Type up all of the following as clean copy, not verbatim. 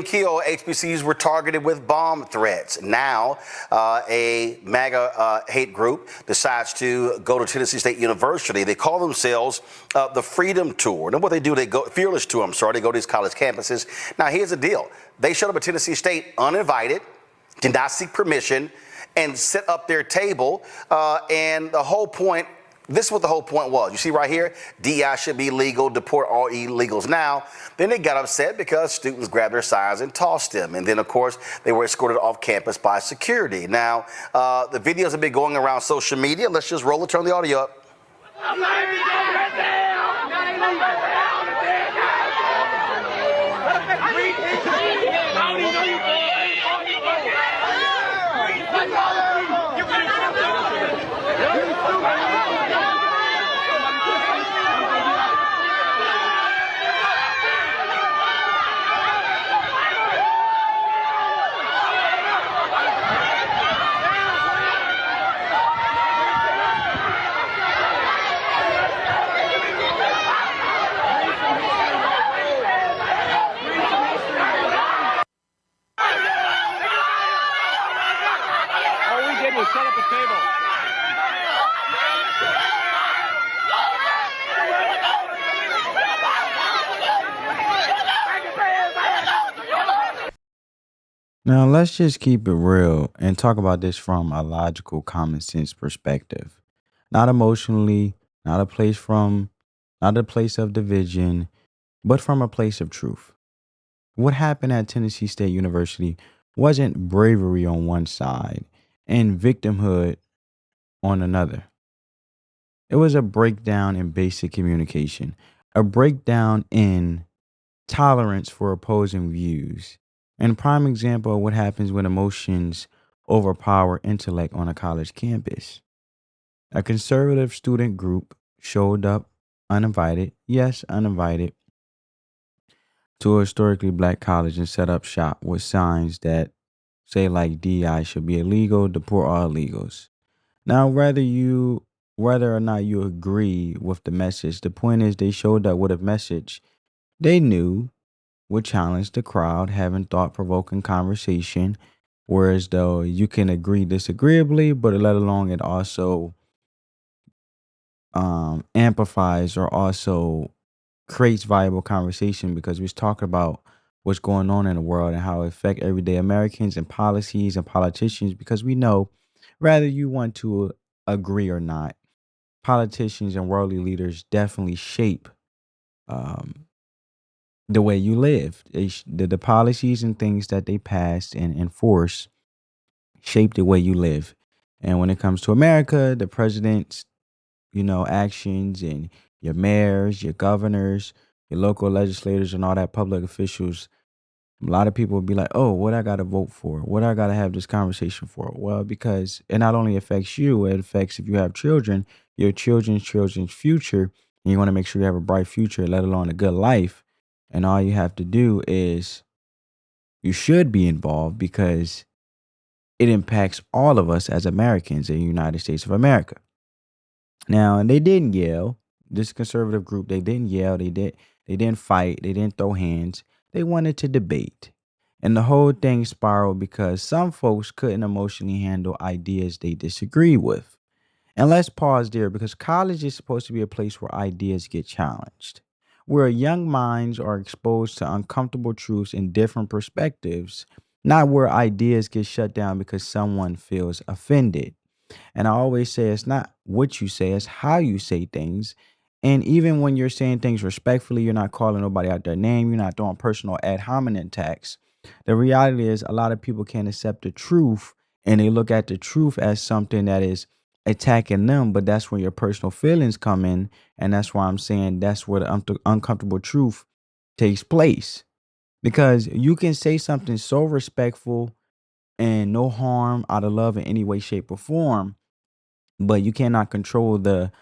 Killed, HBCUs were targeted with bomb threats. Now, a MAGA hate group decides to go to Tennessee State University. They call themselves the Freedom Tour. And what they do, they go Fearless Tour. They go to these college campuses. Now, here's the deal: they showed up at Tennessee State uninvited, did not seek permission, and set up their table. And the whole point. This is what the whole point was. You see right here, DEI should be legal, deport all illegals now. Then they got upset because students grabbed their signs and tossed them. And then, of course, they were escorted off campus by security. Now, the videos have been going around social media. Let's just roll it, turn the audio up. Set up a table. Now, let's just keep it real and talk about this from a logical, common sense perspective. Not emotionally, not a place of division, but from a place of truth. What happened at Tennessee State University wasn't bravery on one side and victimhood on another. It was a breakdown in basic communication, a breakdown in tolerance for opposing views, and a prime example of what happens when emotions overpower intellect on a college campus. A conservative student group showed up uninvited, yes, uninvited, to a historically black college and set up shop with signs that say like DEI should be illegal, deport all illegals. Now, whether or not you agree with the message, the point is they showed up with a message they knew would challenge the crowd, having thought-provoking conversation, whereas though you can agree disagreeably, but let alone it also amplifies or also creates viable conversation, because we're talking about what's going on in the world and how it affects everyday Americans and policies and politicians, because we know, whether you want to agree or not, politicians and worldly leaders definitely shape the way you live. The policies and things that they pass and enforce shape the way you live. And when it comes to America, the president's, actions, and your mayors, your governors, your local legislators, and all that public officials, a lot of people will be like, oh, what I got to vote for? What I got to have this conversation for? Well, because it not only affects you, it affects, if you have children, your children's future, and you want to make sure you have a bright future, let alone a good life. And all you have to do is, you should be involved, because it impacts all of us as Americans in the United States of America. Now, and they didn't yell. This conservative group, they didn't yell. They didn't fight. They didn't throw hands. They wanted to debate. And the whole thing spiraled because some folks couldn't emotionally handle ideas they disagree with. And let's pause there, because college is supposed to be a place where ideas get challenged, where young minds are exposed to uncomfortable truths and different perspectives, not where ideas get shut down because someone feels offended. And I always say it's not what you say, it's how you say things. And even when you're saying things respectfully, you're not calling nobody out their name, you're not throwing personal ad hominem attacks. The reality is a lot of people can't accept the truth, and they look at the truth as something that is attacking them, but that's where your personal feelings come in. And that's why I'm saying that's where the uncomfortable truth takes place. Because you can say something so respectful and no harm, out of love in any way, shape, or form, but you cannot control the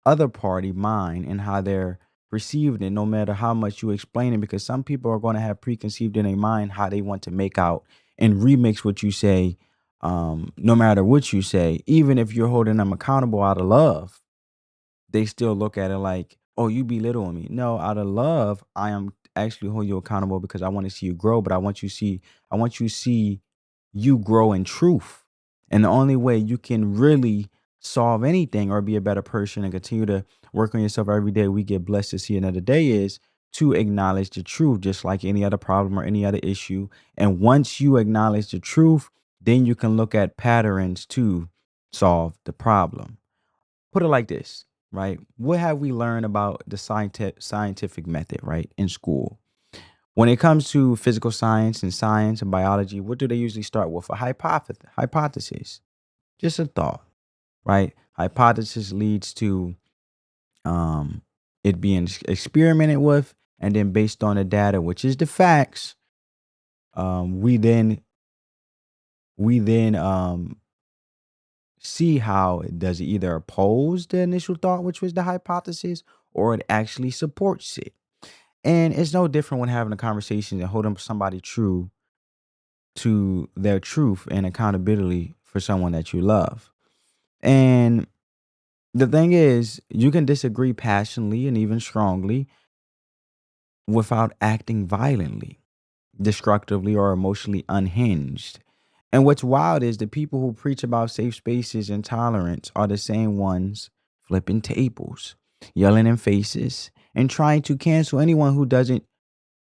other party mind and how they're perceived it, no matter how much you explain it, because some people are going to have preconceived in their mind how they want to make out and remix what you say, no matter what you say. Even if you're holding them accountable out of love, they still look at it like, oh, you belittling me. No, out of love, I am actually hold you accountable because I want to see you grow, but I want you to see you grow in truth. And the only way you can really solve anything or be a better person and continue to work on yourself every day we get blessed to see another day is to acknowledge the truth, just like any other problem or any other issue. And once you acknowledge the truth, then you can look at patterns to solve the problem. Put it like this, right? What have we learned about the scientific method, right, in school? When it comes to physical science and biology, what do they usually start with? A hypothesis, just a thought, right? Hypothesis leads to it being experimented with, and then based on the data, which is the facts, we then see how it does either oppose the initial thought, which was the hypothesis, or it actually supports it. And it's no different when having a conversation and holding somebody true to their truth and accountability for someone that you love. And the thing is, you can disagree passionately and even strongly without acting violently, destructively, or emotionally unhinged. And what's wild is the people who preach about safe spaces and tolerance are the same ones flipping tables, yelling in faces, and trying to cancel anyone who doesn't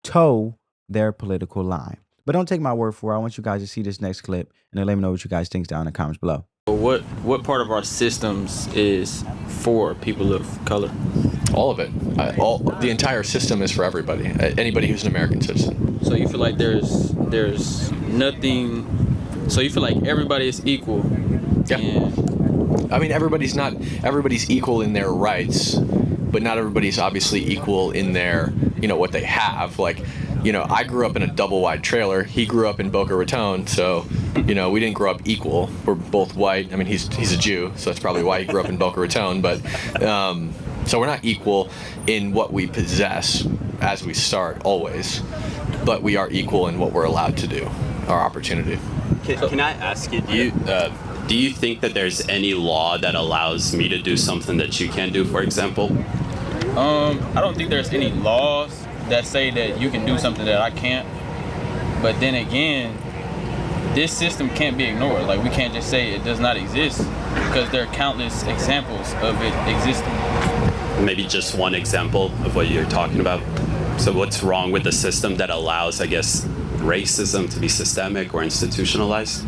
toe their political line. But don't take my word for it. I want you guys to see this next clip and then let me know what you guys think down in the comments below. What part of our systems is for people of color? All of it. The entire system is for everybody. Anybody who's an American citizen. So you feel like there's nothing. So you feel like everybody is equal. Yeah. I mean, everybody's equal in their rights, but not everybody's obviously equal in their, what they have. Like, I grew up in a double wide trailer. He grew up in Boca Raton, so, we didn't grow up equal. We're both white. I mean, he's a Jew, so that's probably why he grew up in Boca Raton. But so we're not equal in what we possess as we start always, but we are equal in what we're allowed to do, our opportunity. Can I ask you, do you think that there's any law that allows me to do something that you can't do, for example? I don't think there's any laws that say that you can do something that I can't. But then again, this system can't be ignored. Like, we can't just say it does not exist because there are countless examples of it existing. Maybe just one example of what you're talking about. So what's wrong with the system that allows, I guess, racism to be systemic or institutionalized?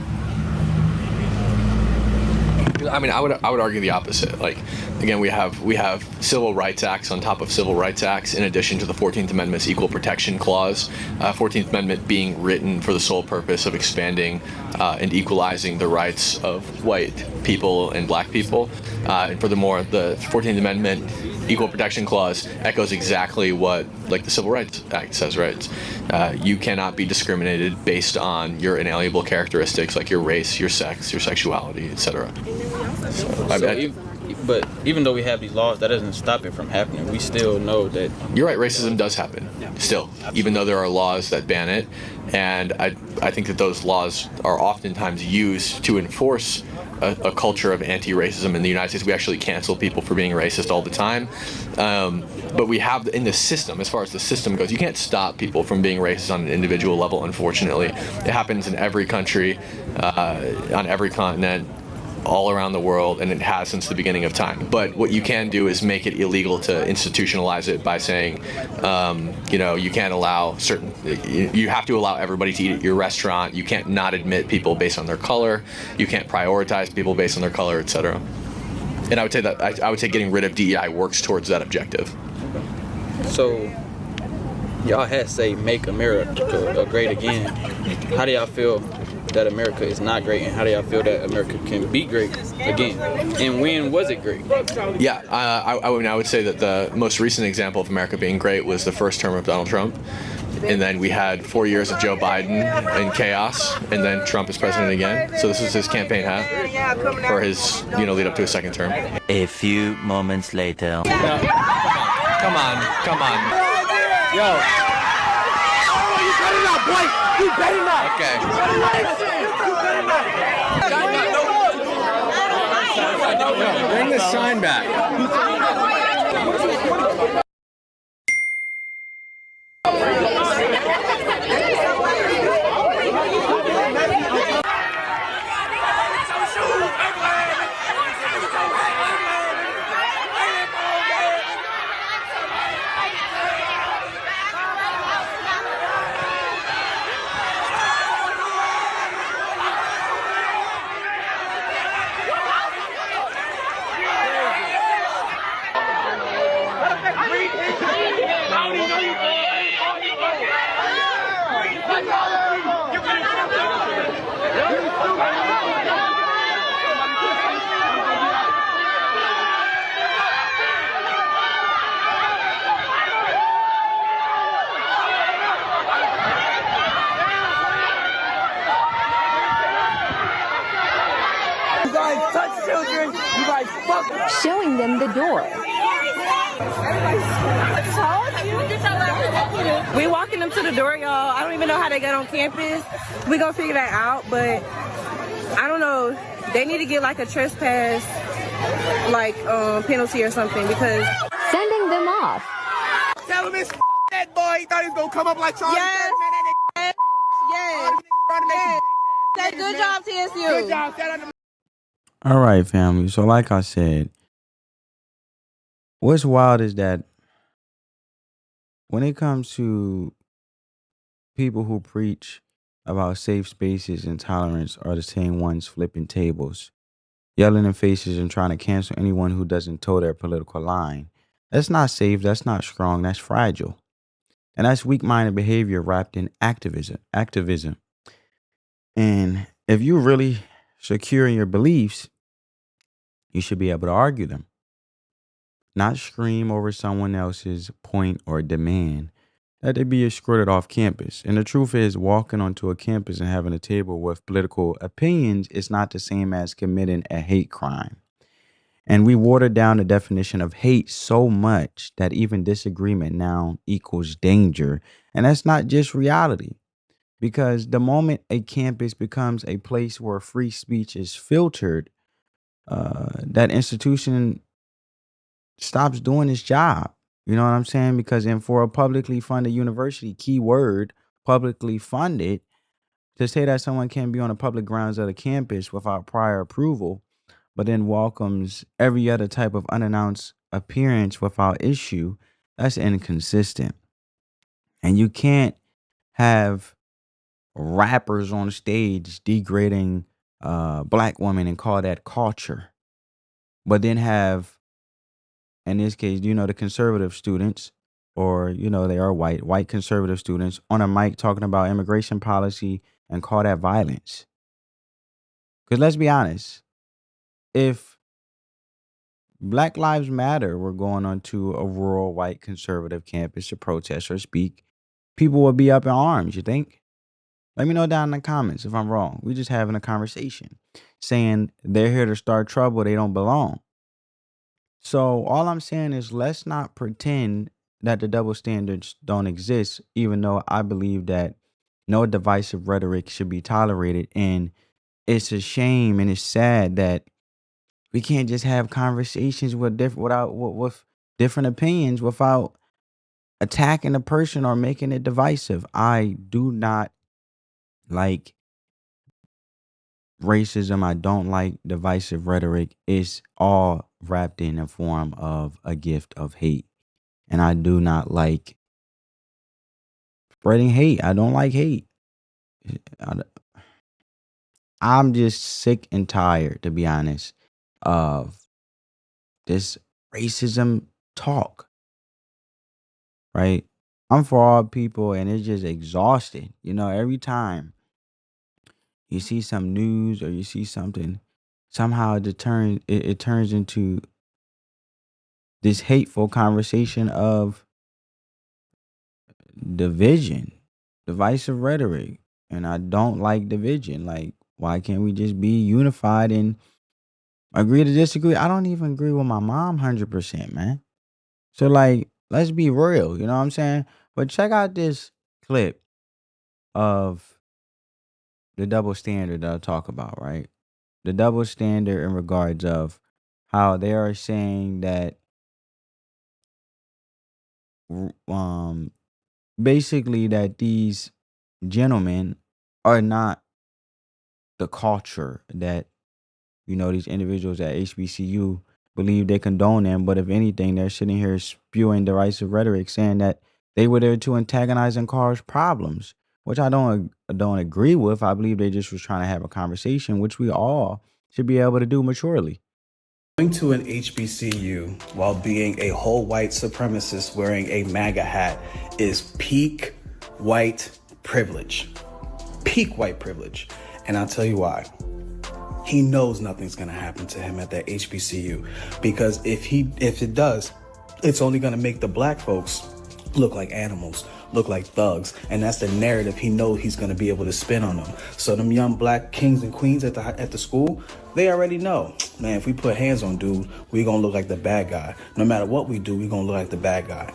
I mean, I would argue the opposite. Like, again, we have civil rights acts on top of civil rights acts, in addition to the 14th Amendment's equal protection clause. 14th Amendment being written for the sole purpose of expanding and equalizing the rights of white people and black people. And furthermore, the 14th Amendment equal protection clause echoes exactly what, like, the Civil Rights Act says, right? You cannot be discriminated based on your inalienable characteristics like your race, your sex, your sexuality, etc. But even though we have these laws, that doesn't stop it from happening. We still know that. You're right, racism does happen still, even though there are laws that ban it. And I think that those laws are oftentimes used to enforce a culture of anti-racism in the United States. We actually cancel people for being racist all the time. But we have in the system, as far as the system goes, you can't stop people from being racist on an individual level, unfortunately. It happens in every country, on every continent, all around the world, and it has since the beginning of time. But what you can do is make it illegal to institutionalize it by saying, you can't allow you have to allow everybody to eat at your restaurant. You can't not admit people based on their color. You can't prioritize people based on their color, etc. And I would say that I would say getting rid of DEI works towards that objective. So, y'all had say make America great again. How do y'all feel that America is not great, and how do y'all feel that America can be great again? And when was it great? Yeah, I would say that the most recent example of America being great was the first term of Donald Trump. And then we had 4 years of Joe Biden in chaos, and then Trump is president again. So this was his campaign hat for his, lead up to his second term. A few moments later. Come on. Yo. You better not, boy! You better not! Okay. Bring the sign back. showing them the door. We walking them to the door, y'all. I don't even know how they got on campus. We gonna figure that out, but I don't know. They need to get like a trespass, like penalty or something, because Sending them off. Tell him it's that boy. He thought he was gonna come up like Charlie. Yes. Man, yes, say good job, TSU. good job. Shout out to All right, family. So like I said, what's wild is that when it comes to people who preach about safe spaces and tolerance are the same ones flipping tables, yelling in faces and trying to cancel anyone who doesn't toe their political line. That's not safe, that's not strong, that's fragile. And that's weak-minded behavior wrapped in activism. And if you're really secure in your beliefs, you should be able to argue them, not scream over someone else's point or demand that they be escorted off campus. And the truth is, walking onto a campus and having a table with political opinions is not the same as committing a hate crime. And we watered down the definition of hate so much that even disagreement now equals danger. And that's not just reality. Because the moment a campus becomes a place where free speech is filtered, that institution stops doing its job. You know what I'm saying? Because for a publicly funded university, keyword, publicly funded, to say that someone can be on the public grounds of the campus without prior approval, but then welcomes every other type of unannounced appearance without issue, that's inconsistent. And you can't have rappers on stage degrading black women and call that culture, but then have, in this case, the conservative students, or they are white conservative students on a mic talking about immigration policy and call that violence. Because let's be honest, if Black Lives Matter were going onto a rural white conservative campus to protest or speak, people would be up in arms, you think? Let me know down in the comments if I'm wrong. We're just having a conversation saying they're here to start trouble, they don't belong. So all I'm saying is, let's not pretend that the double standards don't exist, even though I believe that no divisive rhetoric should be tolerated. And it's a shame and it's sad that we can't just have conversations with different opinions without attacking a person or making it divisive. I do not like racism. I don't like divisive rhetoric. It's all wrapped in a form of a gift of hate. And I do not like spreading hate. I don't like hate. I'm just sick and tired, to be honest, of this racism talk, right? I'm for all people, and it's just exhausting. Every time you see some news or you see something, somehow it turns into this hateful conversation of division, divisive rhetoric. And I don't like division. Like, why can't we just be unified and agree to disagree? I don't even agree with my mom 100%, man. So, like, let's be real. You know what I'm saying? But check out this clip of the double standard that I'll talk about, right? The double standard in regards of how they are saying that basically that these gentlemen are not the culture that these individuals at HBCU believe they condone them. But if anything, they're sitting here spewing derisive rhetoric saying that they were there to antagonize and cause problems, which I don't agree with. I believe they just was trying to have a conversation, which we all should be able to do maturely. Going to an HBCU while being a whole white supremacist wearing a MAGA hat is peak white privilege. Peak white privilege. And I'll tell you why. He knows nothing's going to happen to him at that HBCU, because if it does, it's only going to make the black folks look like animals, look like thugs, and that's the narrative he knows he's going to be able to spin on them. So them young black kings and queens at the school, they already know, man, if we put hands on dude, we going to look like the bad guy. No matter what we do, we going to look like the bad guy.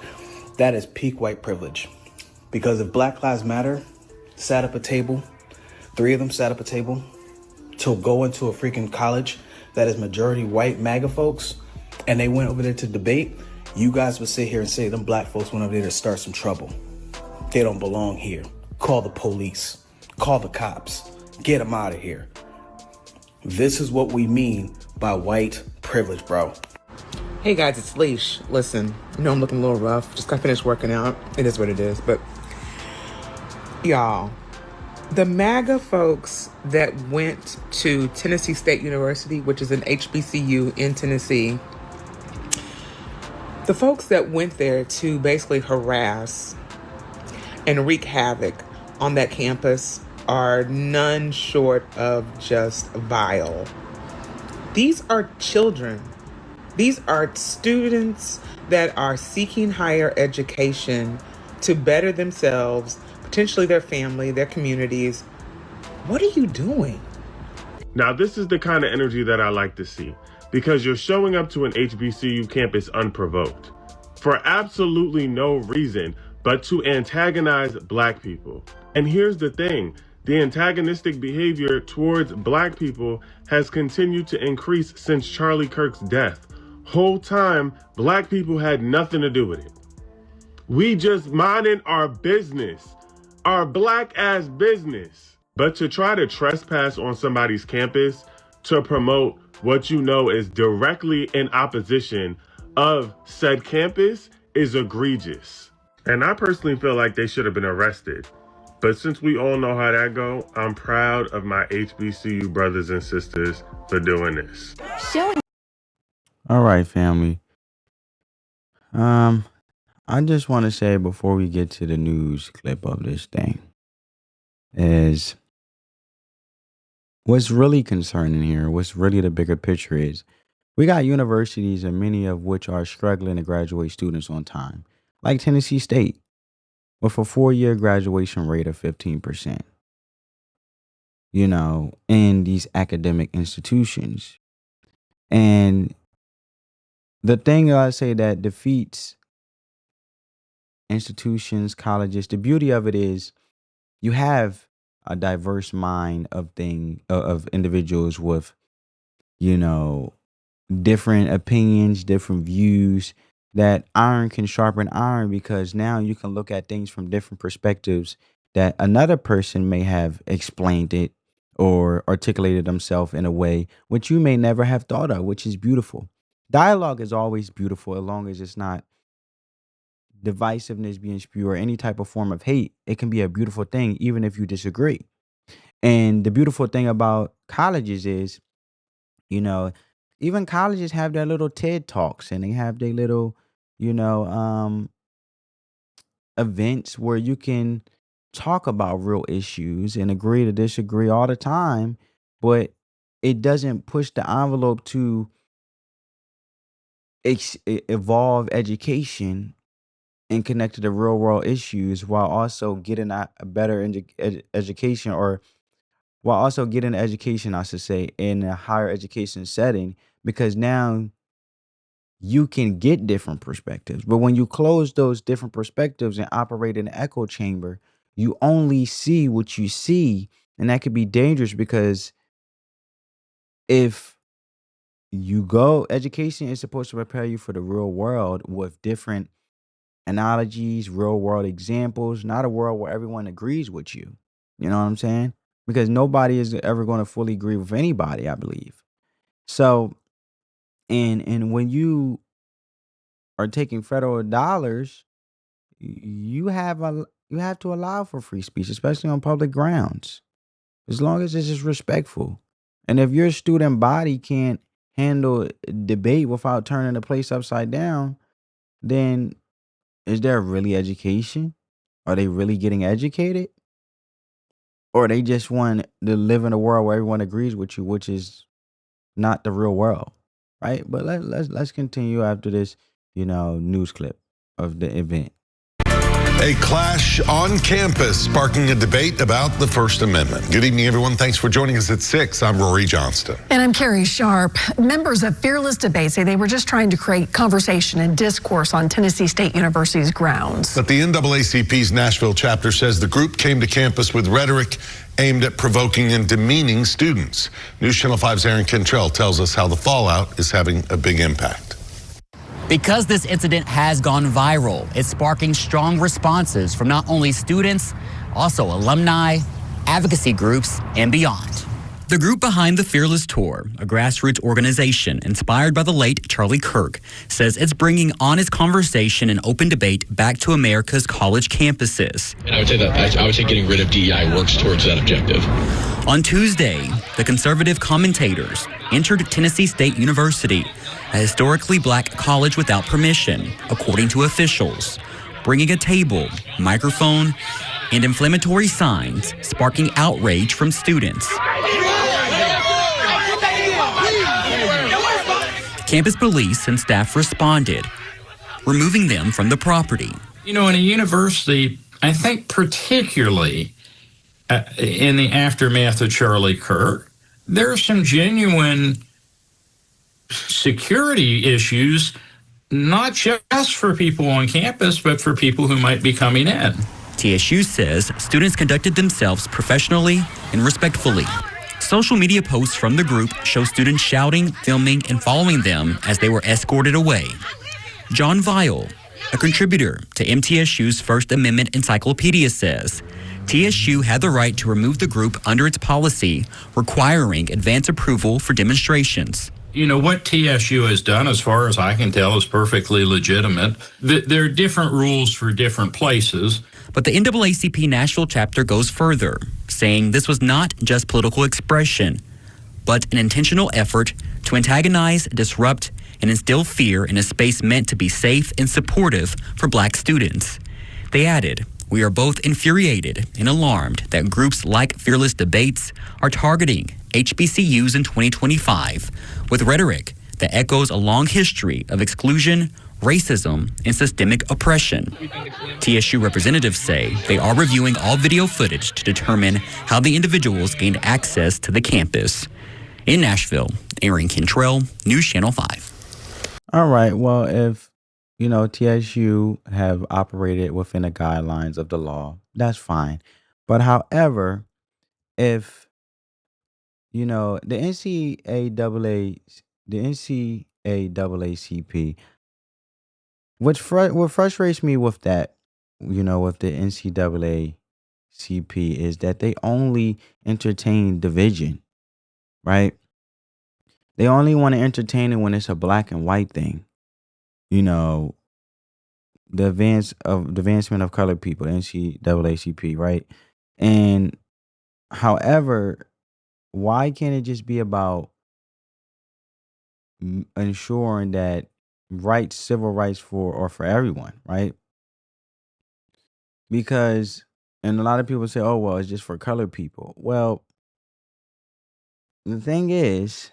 That is peak white privilege. Because if Black Lives Matter sat up a table, 3 of them sat up a table to go into a freaking college that is majority white MAGA folks, and they went over there to debate, you guys would sit here and say them black folks went over there to start some trouble. They don't belong here. Call the police. Call the cops. Get them out of here. This is what we mean by white privilege, bro. Hey guys, it's Leash. Listen, I'm looking a little rough. Just got finished working out. It is what it is. But y'all, the MAGA folks that went to Tennessee State University, which is an HBCU in Tennessee, the folks that went there to basically harass and wreak havoc on that campus are none short of just vile. These are children. These are students that are seeking higher education to better themselves, potentially their family, their communities. What are you doing? Now, this is the kind of energy that I like to see, because you're showing up to an HBCU campus unprovoked for absolutely no reason but to antagonize black people. And here's the thing, the antagonistic behavior towards black people has continued to increase since Charlie Kirk's death. Whole time, black people had nothing to do with it. We just minding our business, our black ass business. But to try to trespass on somebody's campus to promote what you know is directly in opposition of said campus is egregious. And I personally feel like they should have been arrested. But since we all know how that go, I'm proud of my HBCU brothers and sisters for doing this. All right, family. I just want to say before we get to the news clip of this thing is what's really concerning here, what's really the bigger picture is we got universities and many of which are struggling to graduate students on time, like Tennessee State, with a 4-year graduation rate of 15%, in these academic institutions. And the thing I say that defeats institutions, colleges, the beauty of it is you have a diverse mind of individuals with, different opinions, different views, that iron can sharpen iron, because now you can look at things from different perspectives that another person may have explained it or articulated themselves in a way which you may never have thought of, which is beautiful. Dialogue is always beautiful as long as it's not divisiveness being spewed or any type of form of hate. It can be a beautiful thing even if you disagree. And the beautiful thing about colleges is, even colleges have their little TED Talks and they have their little, events where you can talk about real issues and agree to disagree all the time, but it doesn't push the envelope to evolve education and connect to the real world issues while also getting a better education, or while also getting education, I should say, in a higher education setting, because now you can get different perspectives. But when you close those different perspectives and operate in an echo chamber, you only see what you see. And that could be dangerous, because if education is supposed to prepare you for the real world with different analogies, real world examples, not a world where everyone agrees with you. You know what I'm saying? Because nobody is ever going to fully agree with anybody, I believe. So, and when you are taking federal dollars, you have to allow for free speech, especially on public grounds, as long as it's just respectful. And if your student body can't handle debate without turning the place upside down, then is there really education? Are they really getting educated? Or they just want to live in a world where everyone agrees with you, which is not the real world, right? But let's continue after this, news clip of the event. A clash on campus sparking a debate about the First Amendment. Good evening, everyone. Thanks for joining us at 6. I'm Rory Johnston. And I'm Carrie Sharp. Members of Fearless Debate say they were just trying to create conversation and discourse on Tennessee State University's grounds. But the NAACP's Nashville chapter says the group came to campus with rhetoric aimed at provoking and demeaning students. News Channel 5's Aaron Cantrell tells us how the fallout is having a big impact. Because this incident has gone viral, it's sparking strong responses from not only students, also alumni, advocacy groups, and beyond. The group behind the Fearless Tour, a grassroots organization inspired by the late Charlie Kirk, says it's bringing honest conversation and open debate back to America's college campuses. And I would say getting rid of DEI works towards that objective. On Tuesday, the conservative commentators entered Tennessee State University, a historically black college without permission, according to officials, bringing a table, microphone, and inflammatory signs, sparking outrage from students. Campus police and staff responded, removing them from the property. You know, in a university, I think particularly in the aftermath of Charlie Kirk, there are some genuine security issues, not just for people on campus, but for people who might be coming in. TSU says students conducted themselves professionally and respectfully. Social media posts from the group show students shouting, filming, and following them as they were escorted away. John Vile, a contributor to MTSU's First Amendment Encyclopedia, says TSU had the right to remove the group under its policy requiring advance approval for demonstrations. You know, what TSU has done, as far as I can tell, is perfectly legitimate. There are different rules for different places. But the NAACP Nashville chapter goes further, saying this was not just political expression, but an intentional effort to antagonize, disrupt, and instill fear in a space meant to be safe and supportive for black students. They added, "We are both infuriated and alarmed that groups like Fearless Debates are targeting HBCUs in 2025 with rhetoric that echoes a long history of exclusion, racism, and systemic oppression." TSU representatives say they are reviewing all video footage to determine how the individuals gained access to the campus. In Nashville, Aaron Cantrell, News Channel 5. All right. Well, if, TSU have operated within the guidelines of the law, that's fine. But however, if, the NCAACP, what frustrates me with that, with the NCAACP is that they only entertain division, right? They only want to entertain it when it's a black and white thing. The advancement of colored people, NCAACP, right? And however, why can't it just be about ensuring that civil rights for everyone, right? Because, and a lot of people say, oh, well, it's just for colored people. Well, the thing is,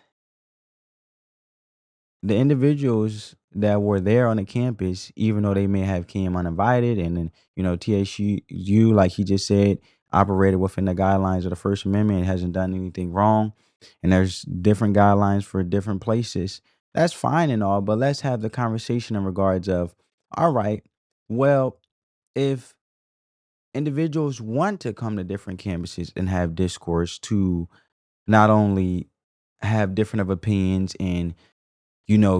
the individuals that were there on the campus, even though they may have came uninvited, and then, TSU, like he just said, operated within the guidelines of the First Amendment and hasn't done anything wrong, and there's different guidelines for different places. That's fine and all, but let's have the conversation in regards of, all right, well, if individuals want to come to different campuses and have discourse to not only have different of opinions and,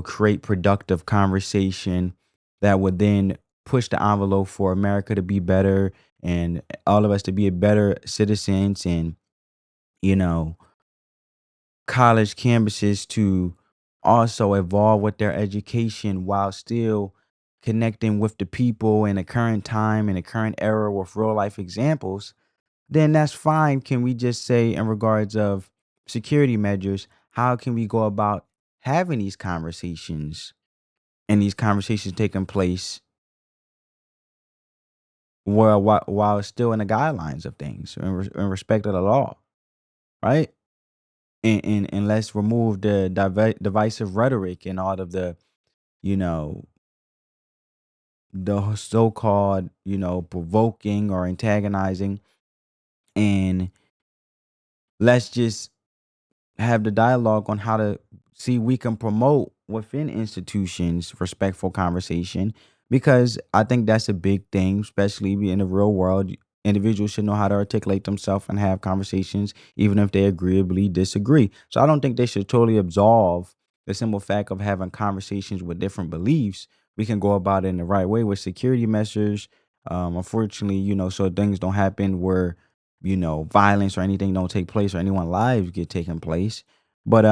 create productive conversation that would then push the envelope for America to be better and all of us to be better citizens and, college campuses to also evolve with their education while still connecting with the people in the current time and the current era with real life examples, then that's fine. Can we just say in regards of security measures, how can we go about having these conversations and these conversations taking place while it's still in the guidelines of things in respect of the law, right? And let's remove the divisive rhetoric and all of the, the so-called, provoking or antagonizing, and let's just have the dialogue on how to see we can promote within institutions respectful conversation, because I think that's a big thing, especially in the real world. Individuals should know how to articulate themselves and have conversations even if they agreeably disagree. So I don't think they should totally absolve the simple fact of having conversations with different beliefs. We can go about it in the right way with security measures, unfortunately, so things don't happen where violence or anything don't take place or anyone lives get taken place. But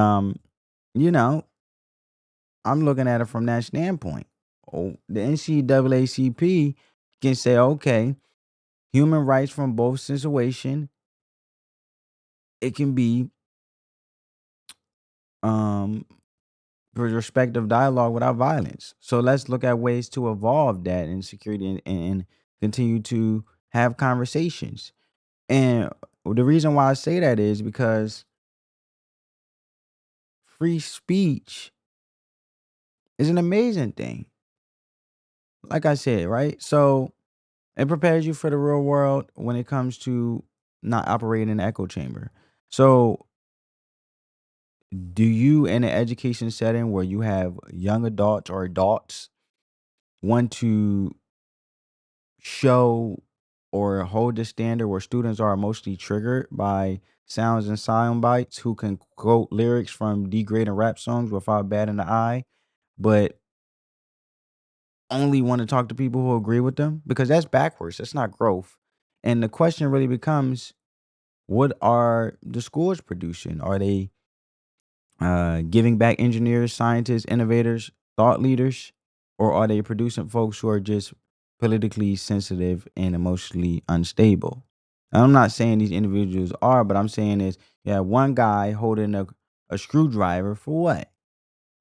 you know, I'm looking at it from that standpoint. Oh, the NCAACP can say, okay, human rights from both situation, it can be um respective dialogue without violence. So let's look at ways to evolve that in security, and continue to have conversations. And the reason why I say that is because free speech is an amazing thing. Like I said, right? So it prepares you for the real world when it comes to not operating in an echo chamber. So, do you, in an education setting where you have young adults or adults, want to show or hold the standard where students are emotionally triggered by sounds and sound bites who can quote lyrics from degrading rap songs without batting the eye, but only want to talk to people who agree with them? Because that's backwards. That's not growth. And the question really becomes, what are the schools producing? Are they giving back engineers, scientists, innovators, thought leaders, or are they producing folks who are just politically sensitive and emotionally unstable? And I'm not saying these individuals are, but I'm saying is, yeah, one guy holding a screwdriver for what?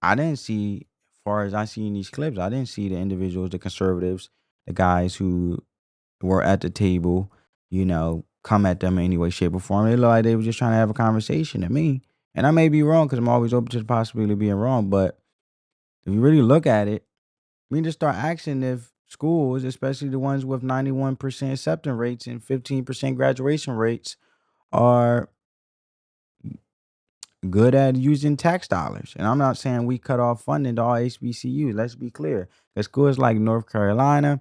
I didn't see, as far as I see in these clips, I didn't see the individuals, the conservatives, the guys who were at the table, come at them in any way, shape, or form. They look like they were just trying to have a conversation to me. And I may be wrong because I'm always open to the possibility of being wrong. But if you really look at it, we need to start asking if schools, especially the ones with 91% acceptance rates and 15% graduation rates, are good at using tax dollars. And I'm not saying we cut off funding to all HBCUs. Let's be clear. Because schools like North Carolina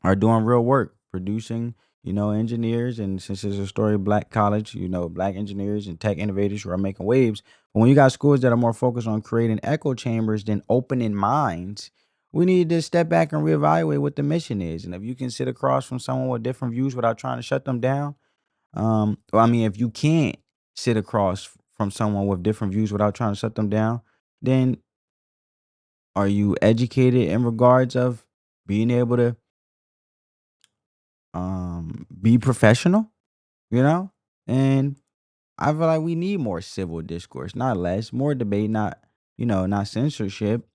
are doing real work, producing, engineers. And since it's a story black college, black engineers and tech innovators who are making waves. But when you got schools that are more focused on creating echo chambers than opening minds, we need to step back and reevaluate what the mission is. And if you can sit across from someone with different views without trying to shut them down, if you can't sit across from someone with different views without trying to shut them down, then are you educated in regards of being able to be professional, you know? And I feel like we need more civil discourse, not less, more debate, not censorship.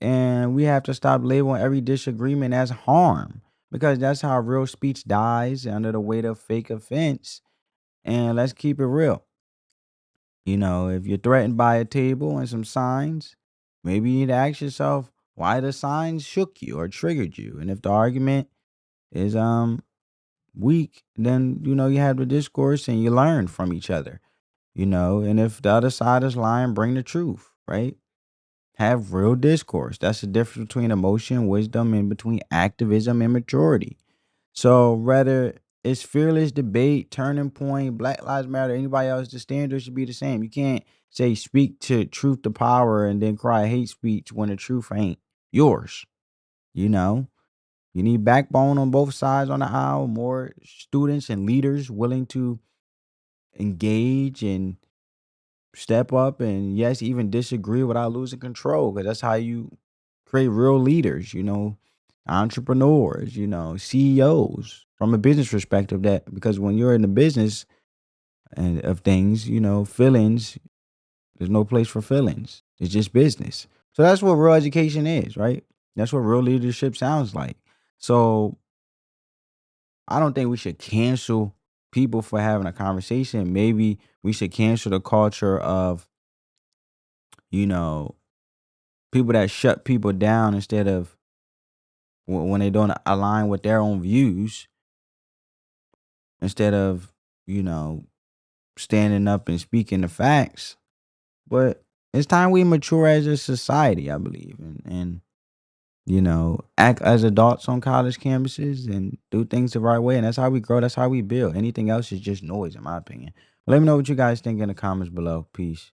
And we have to stop labeling every disagreement as harm, because that's how real speech dies under the weight of fake offense. And let's keep it real. If you're threatened by a table and some signs, maybe you need to ask yourself why the signs shook you or triggered you. And if the argument is weak, then you have the discourse and you learn from each other. And if the other side is lying, bring the truth, right? Have real discourse. That's the difference between emotion, wisdom, and between activism and maturity. So whether it's fearless debate, turning point, Black Lives Matter, anybody else, the standard should be the same. You can't say speak to truth to power and then cry hate speech when the truth ain't yours. You know, you need backbone on both sides on the aisle, more students and leaders willing to engage and step up and, yes, even disagree without losing control, because that's how you create real leaders, entrepreneurs, CEOs from a business perspective. That because when you're in the business and of things, feelings, there's no place for feelings. It's just business. So that's what real education is, right? That's what real leadership sounds like. So I don't think we should cancel people for having a conversation. Maybe we should cancel the culture of, people that shut people down instead of when they don't align with their own views, instead of, you know, standing up and speaking the facts. But it's time we mature as a society, I believe, and you know, act as adults on college campuses and do things the right way. And that's how we grow. That's how we build. Anything else is just noise, in my opinion. Let me know what you guys think in the comments below. Peace.